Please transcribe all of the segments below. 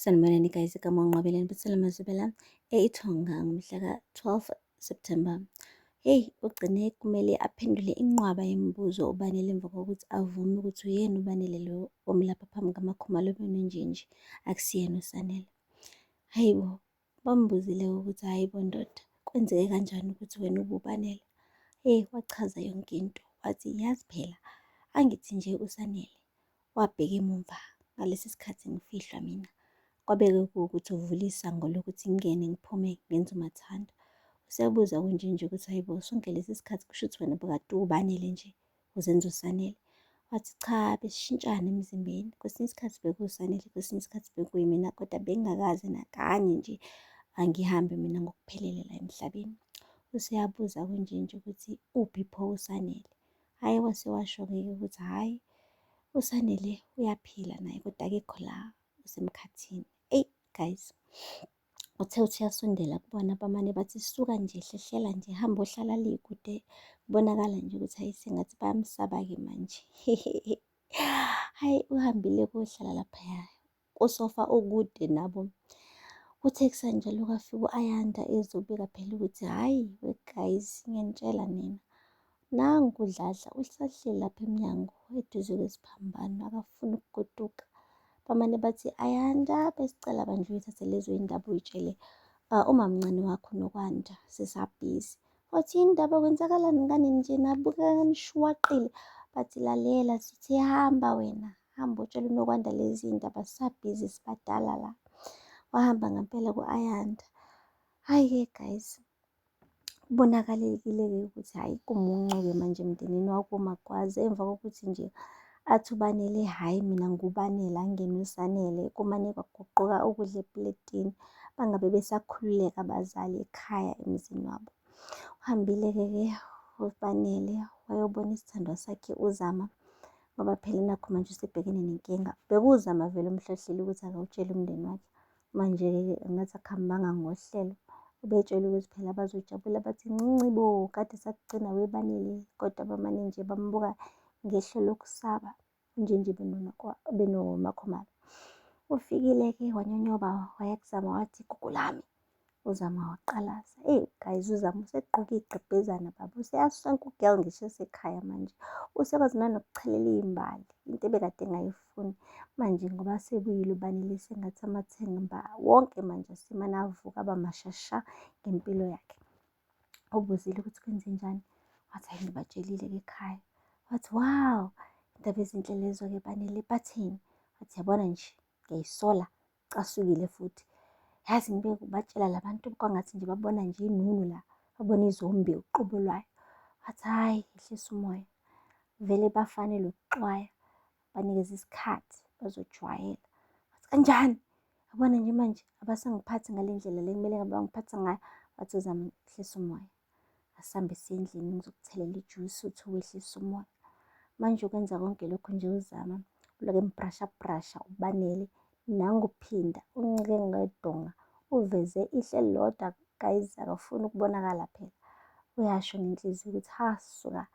Sanibonani guys, igama uNqabeleni Bethela Mazubela eIthonga ngomhla ka-12 September. Hey, ugcine kumele aphendule inqwaba yemibuzo uBanele emva kokuthi avume ukuthi uyena uBanele lo omlapha phambi kaMakhumalo benonjinji, akusiyena uSanele. Hayibo, bambuzile ukuthi hayibo ndoda, kwenzeke kanjani ukuthi wena ubuBanele? Hey, wachaza yonke into, wathi yazi phela, angithi nje uSanele wabheka emumva ngalesi sikhathi ngifihlwa mina. Kwabeke kuwukuthi uvula isango lokuthi ngingene ngiphume ngenze umathanda. Useyabuza kunjinje ukuthi hayibo sonke lesi sikhathi kusho ukuthi wena bekade uBanele nje uzenza uSanele. Wathi cha, besishintshana emzimbeni, kwesinye isikhathi bekuwuSanele, kwesinye isikhathi bekuyimina, kodwa bengingakaze nakanye nje angihambe mina ngokuphelele la emhlabeni. Useyabuza kunjinje ukuthi uphi pho uSanele. Hhayi, wase washo-ke ukuthi hhayi, uSanele uyaphila naye kodwa akekho la usemkhathini. Eyi guys, uthe uthi uyasondela kubona bamane bathi suka nje, hlehlela nje, hamba ohlala le kude. Kubonakala nje ukuthi hayi sengathi bayamsaba-ke manje. Hayi, uhambile kohlala laphaya kusofa okude nabo. Uthe kusanjalo kwafika u-Ayanda ezobika phela ukuthi hhayi we guys, ngiyanitshela nina, nangu uDladla usahleli lapha emnyango eduze kwesiphambano akafuni ukugoduka. Bamane bathi Ayanda, besicela manje uyithathe lezo yindaba uyitshele umamncane wakho uNokwanda, sisabhizi. Wathi indaba kwenzakalani ngani nje, nabukeka nishwaqile. Bathi lalela, sithi hamba wena, hamba utshela uNokwanda lezi yindaba, sisabhizi sibadala la. Wahamba ngempela ku-Ayanda. Hhayi-ke guys, kubonakalekile-ke ukuthi hhayi kumuncu-ke manje emndenini wakoMagwaza, emva kokuthi nje athi uBanele hhayi mina nguBanele angene uSanele, kumane kwaguquka ukudla epletini, bangabe besakhululeka abazali ekhaya emzini wabo. Uhambile-ke uBanele wayobona isithandwa sakhe uZama, ngoba phela nakhu manje usebhekene nenkinga. Bekuzama vele umhlohlile ukuthi akawutshele umndeni wakhe. Manje-ke engathi akuhambanga ngohlelo, ubetshela ukuthi phela bazojabula bathi ncibo, kade sakugcina weBanele, kodwa bamane nje bambuka ngehlo lokusaba njenje benoMakhumalo. Ufikile-ke wanyonyoba waya kuZama wathi gugu lami. uZama waqalaza. Eyi guys, uZama usegqoke igqebhezana baba, useyasonka ugel ngisho esekhaya manje. Usekwazi nanokuchelela iy'mbali, into ebekade engayifuni. Manje ngoba sebuyile uBanele sengathi amathemba wonke manje asemane avuka aba mashasha ngempilo yakhe. Ubuzile ukuthi kwenzenjani, wathi hayi ngibatshelile-ke ekhaya. Wathi wawu, indaba ezinhle lezo-ke Banele, bathini? Wathi yabona nje ngiyayisola, casukile futhi. Yazi ngibe batshela la bantu kwangathi nje babona nje inunu la, babona izombi uqobo lwayo. Wathi hhayi, ehlisa umoya, vele bafanele ukuxwaya, banikeze isikhathi bazojwayela. Wathi kanjani? Yabona nje manje abasangiphathi ngale ndlela le ekumele ngabe bangiphatha ngayo. Wathi uZama ehlisa umoya, asihambe siye endlini ngizokuthelela ijusi uthi wehlise umoya. Manje ukwenza konke lokhu nje uZama uloku embrasha uBanele, nanguphinda uncike ngedonga, uveze ihle elilodwa guys, akafuni ukubonakala phela. Uyasho ngenhliziyo ukuthi ha suka,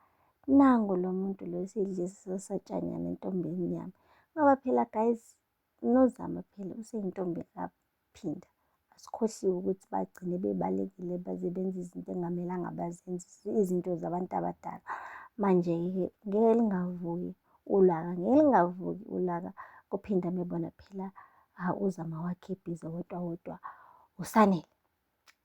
nangu lo muntu lo esidlisa satshanyana entombini yami. Ngoba phela guys, noZama phela useyintombi kaphinda. Asikhohliwe ukuthi bagcine bebalekile baze benze izinto ekungamelanga bazenze, izinto zabantu abadala. Manje-ke ngeke lingavuki ulaka kuphinda mebona phela uZama wakhe ebhizi wodwa uSanele.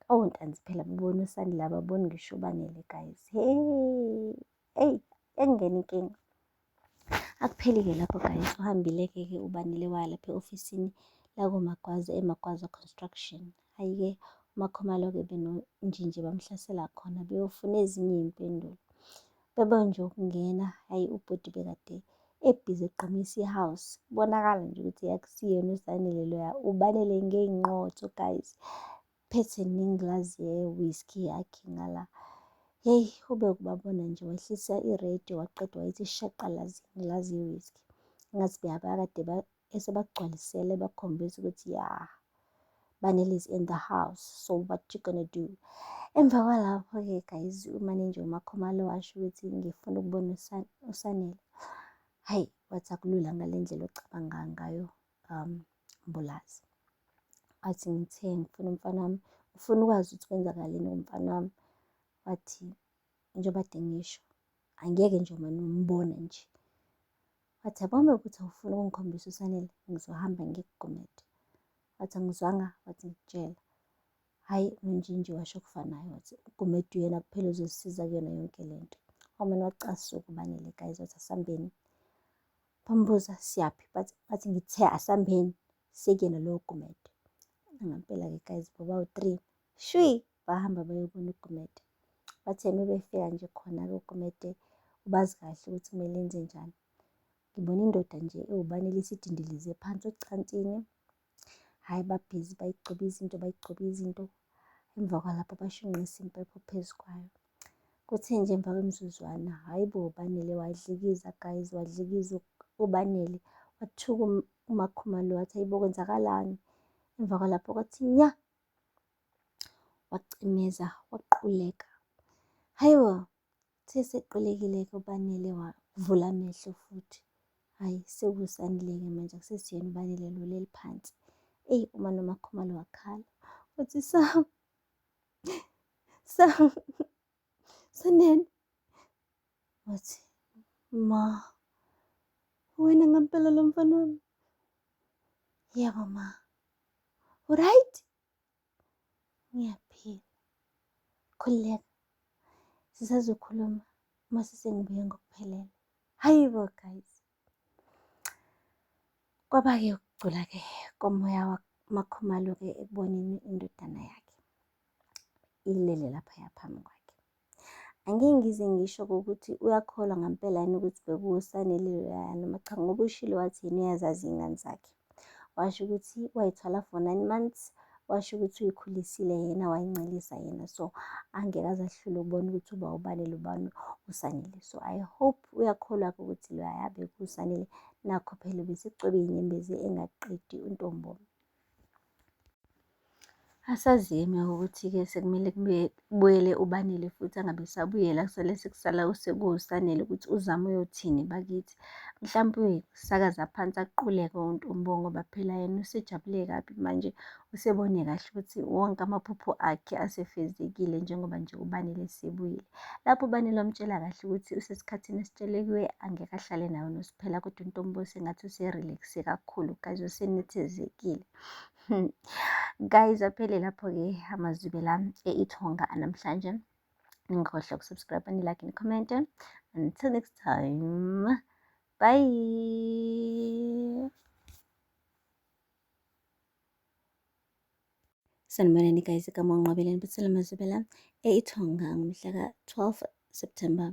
Ontanzi phela babona uSanele, ababoni ngisho uBanele guys. Hey, eyi engena inkinga. Akupheli-ke lapho guys, uhambile-ke uBanele waya lapha e-ofisini lakoMagwaza, eMagwaza Construction. Hhayi-ke uMakhumalo-ke benonjinji bamhlasela khona beyofuna ezinye iy'mpendulo. Bebe nje ukungena, hhayi ubhuti bekade ebhizi egqamisa i-house. Kubonakala nje ukuthi akusiyena uSanele loya, uBanele ngey'nqotho guys, phethe nengilazi ye-whisky yakhe ngala. Heyi, ube ukubabona nje wehlisa i-radio waqeda wayithi shaqalazi ngilazi ye-whisky. Ngathi beyabakade esebagcwalisele bakhombisa ukuthi ya, Banele is in the house, so what you gonna do? Emva kwalapho-ke guys, umaneja uMakhumalo washo ukuthi ngifuna ukubona uSanele. Hayi, wathi akulula ngale ndlela ocabanga ngayo Mbulazi. athi ngithe ngifuna umfana wami, ngifuna ukwazi ukuthi kwenzakaleni ngomfana wami. Wathi njengoba kade ngisho, angeke nje mane umbona nje. Wathi yabo uma kuwukuthi awufuni ukungikhombisa uSanele, ngizohamba ngikugumede. Wathi angizwanga, wathi ngikutshela. Hhayi nonjinji washo okufanayo, wathi uGumede uyena kuphela ozosisiza kuyona yonke lento. Wamane wacasuka uBanele guys, wathi asambeni. Bambuza siyaphi, bathi ngithe asambeni sekuyena loyo Gumede. Ngampela-ke guys bobawu-3 shwi bahamba bayobona uGumede. Bathe uma befika nje khona-ke uGumede ubazi kahle ukuthi kumele enze njani. Ngibona indoda nje ewuBanele isidindilize phansi ocansini. Hhayi babhizi bayigcoba izinto. Emva kwalapho bashunqisa impepho phezu kwayo. Kuthe nje emva kwemizuzwana, hhayi bo uBanele wadlikiza guys, wadlikiza uBanele. Wathuka uMakhumalo wathi hayibo kwenzakalani? Emva kwalapho kwathi nya, wacimeza, waquleka. Hayibo, sequlekile-ke uBanele wavula amehlo futhi. Hhayi sekusanele-ke manje akusesiyena uBanele lo olele phansi. Eyi uma noMakhumalo wakhala wathi Sanele. Wathi ma, wena ngampela lo mfana wami? Yebo ma. Right? Ngiyaphila. Khululeka, sisazokhuluma uma sengibuye ngokuphelele. Hayibo guys. Kwaba-ke ukucula-ke komoya waMakhumalo-ke ekuboneni indodana yakhe ilele laphaya phambi kwakhe. Angeke ngize ngisho ukuthi uyakholwa ngampela yini ukuthi bekuwuSanele loya noma cha, ngoba ushilo wathi yena uyazazi iy'ngane zakhe. Washo ukuthi wayithwala for 9 months, washo ukuthi uyikhulisile yena, wayincelisa yena. So angeke aze ahlule ukubona ukuthi uba uBanele ubani uSanele. So I hope uyakholwa-ke ukuthi loya bekuwuSanele. Nakho phela ubesecwebe iy'nyembezi engaqedi untombo. Asazi-ke ukuthi-ke sekumele kubuyele uBanele futhi angabe esabuyela, kusale sekusala sekuwuSanele ukuthi uzame uyothini bakithi. Mhlampe uyisakaza phansi aquleke uNtombo ngoba phela yena usejabule kabi manje, usebone kahle ukuthi wonke amaphupho akhe asefezekile njengoba nje uBanele esebuyile. Lapho uBanele wamtshela kahle ukuthi usesikhathini esitshele kuye angeke ahlale nawe noSiphela, kodwa uNtombo sengathi userelaxe kakhulu guys, usenethezekile. Guys, aphele lapho-ke amazwi la e-Ithonga namhlanje. Ningakhohlwa ukusubscribe, ni-like, ni-comment. Until next time, bye. Sanibonani guys, igama uNqwabelene Buthelezi Mazibela e-Ithonga ngomhla ka-12 September